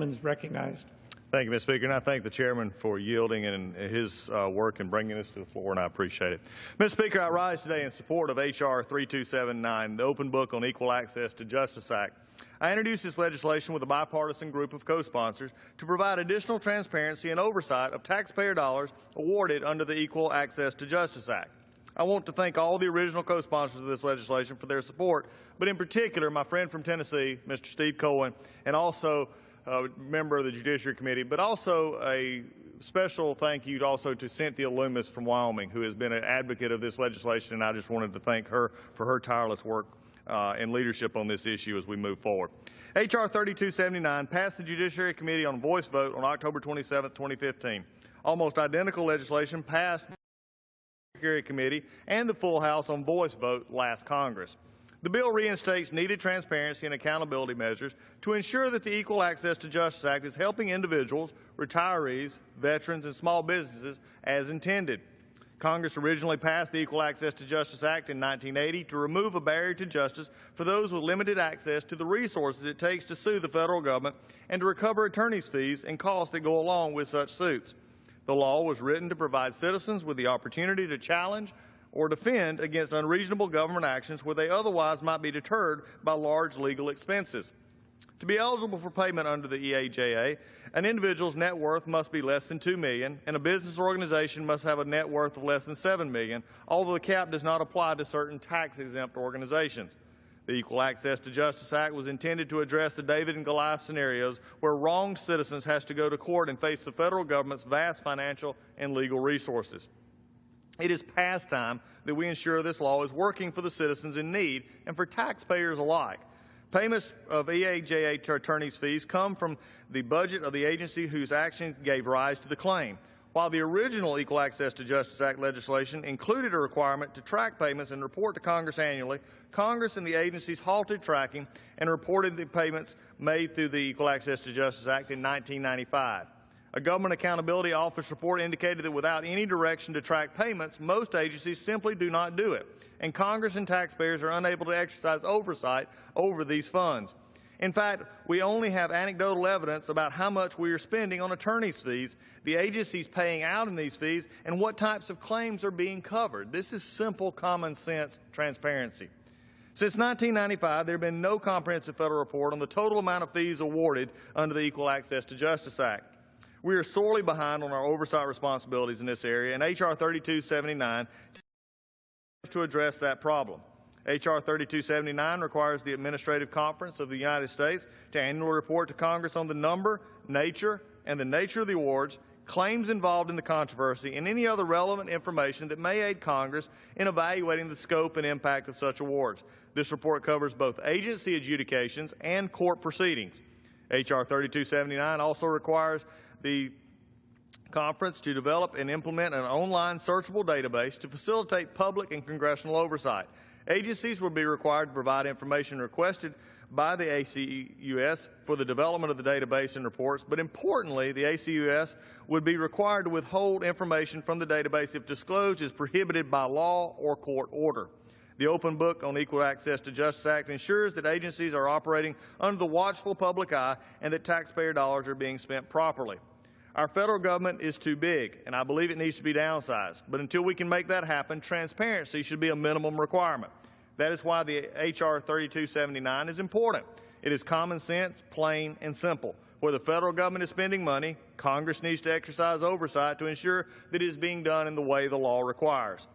is recognized. Thank you, Mr. Speaker, and I thank the chairman for yielding and his work in bringing this to the floor, and I appreciate it. Mr. Speaker, I rise today in support of H.R. 3279, the Open Book on Equal Access to Justice Act. I introduced this legislation with a bipartisan group of co-sponsors to provide additional transparency and oversight of taxpayer dollars awarded under the Equal Access to Justice Act. I want to thank all the original co-sponsors of this legislation for their support, but in particular my friend from Tennessee, Mr. Steve Cohen, and also a member of the Judiciary Committee, but also a special thank you also to Cynthia Loomis from Wyoming, who has been an advocate of this legislation, and I just wanted to thank her for her tireless work and leadership on this issue as we move forward. H.R. 3279 passed the Judiciary Committee on voice vote on October 27, 2015. Almost identical legislation passed the Judiciary Committee and the full House on voice vote last Congress. The bill reinstates needed transparency and accountability measures to ensure that the Equal Access to Justice Act is helping individuals, retirees, veterans, and small businesses as intended. Congress originally passed the Equal Access to Justice Act in 1980 to remove a barrier to justice for those with limited access to the resources it takes to sue the federal government and to recover attorney's fees and costs that go along with such suits. The law was written to provide citizens with the opportunity to challenge or defend against unreasonable government actions where they otherwise might be deterred by large legal expenses. To be eligible for payment under the EAJA, an individual's net worth must be less than $2 million, and a business organization must have a net worth of less than $7 million, although the cap does not apply to certain tax-exempt organizations. The Equal Access to Justice Act was intended to address the David and Goliath scenarios where wronged citizens have to go to court and face the federal government's vast financial and legal resources. It is past time that we ensure this law is working for the citizens in need and for taxpayers alike. Payments of EAJA attorneys' fees come from the budget of the agency whose action gave rise to the claim. While the original Equal Access to Justice Act legislation included a requirement to track payments and report to Congress annually, Congress and the agencies halted tracking and reported the payments made through the Equal Access to Justice Act in 1995. A Government Accountability Office report indicated that without any direction to track payments, most agencies simply do not do it, and Congress and taxpayers are unable to exercise oversight over these funds. In fact, we only have anecdotal evidence about how much we are spending on attorney's fees, the agencies paying out in these fees, and what types of claims are being covered. This is simple, common sense transparency. Since 1995, there has been no comprehensive federal report on the total amount of fees awarded under the Equal Access to Justice Act. We are sorely behind on our oversight responsibilities in this area, and H.R. 3279 to address that problem. H.R. 3279 requires the Administrative Conference of the United States to annually report to Congress on the number, nature, and the nature of the awards, claims involved in the controversy, and any other relevant information that may aid Congress in evaluating the scope and impact of such awards. This report covers both agency adjudications and court proceedings. H.R. 3279 also requires the conference to develop and implement an online searchable database to facilitate public and congressional oversight. Agencies will be required to provide information requested by the ACUS for the development of the database and reports, but importantly, the ACUS would be required to withhold information from the database if disclosed is prohibited by law or court order. The Open Book on Equal Access to Justice Act ensures that agencies are operating under the watchful public eye and that taxpayer dollars are being spent properly. Our federal government is too big, and I believe it needs to be downsized. But until we can make that happen, transparency should be a minimum requirement. That is why the H.R. 3279 is important. It is common sense, plain, and simple. Where the federal government is spending money, Congress needs to exercise oversight to ensure that it is being done in the way the law requires.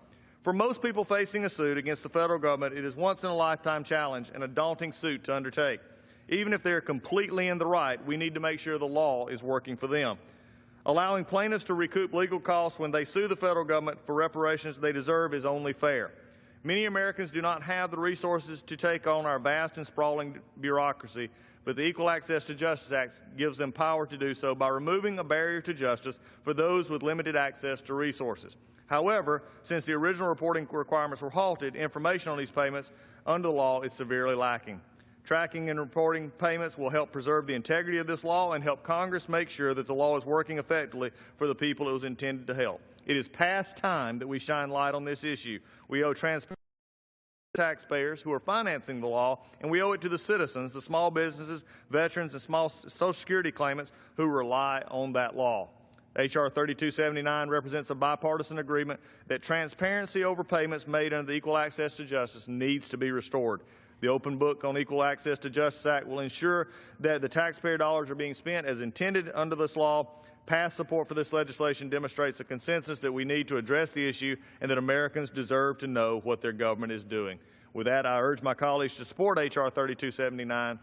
For most people facing a suit against the federal government, it is once-in-a-lifetime challenge and a daunting suit to undertake. Even if they are completely in the right, we need to make sure the law is working for them. Allowing plaintiffs to recoup legal costs when they sue the federal government for reparations they deserve is only fair. Many Americans do not have the resources to take on our vast and sprawling bureaucracy, but the Equal Access to Justice Act gives them power to do so by removing a barrier to justice for those with limited access to resources. However, since the original reporting requirements were halted, information on these payments under the law is severely lacking. Tracking and reporting payments will help preserve the integrity of this law and help Congress make sure that the law is working effectively for the people it was intended to help. It is past time that we shine light on this issue. We owe transparency taxpayers who are financing the law, and we owe it to the citizens, the small businesses, veterans, and small Social Security claimants who rely on that law. H.R. 3279 represents a bipartisan agreement that transparency over payments made under the Equal Access to Justice needs to be restored. The Open Book on Equal Access to Justice Act will ensure that the taxpayer dollars are being spent as intended under this law. Past support for this legislation demonstrates a consensus that we need to address the issue and that Americans deserve to know what their government is doing. With that, I urge my colleagues to support H.R. 3279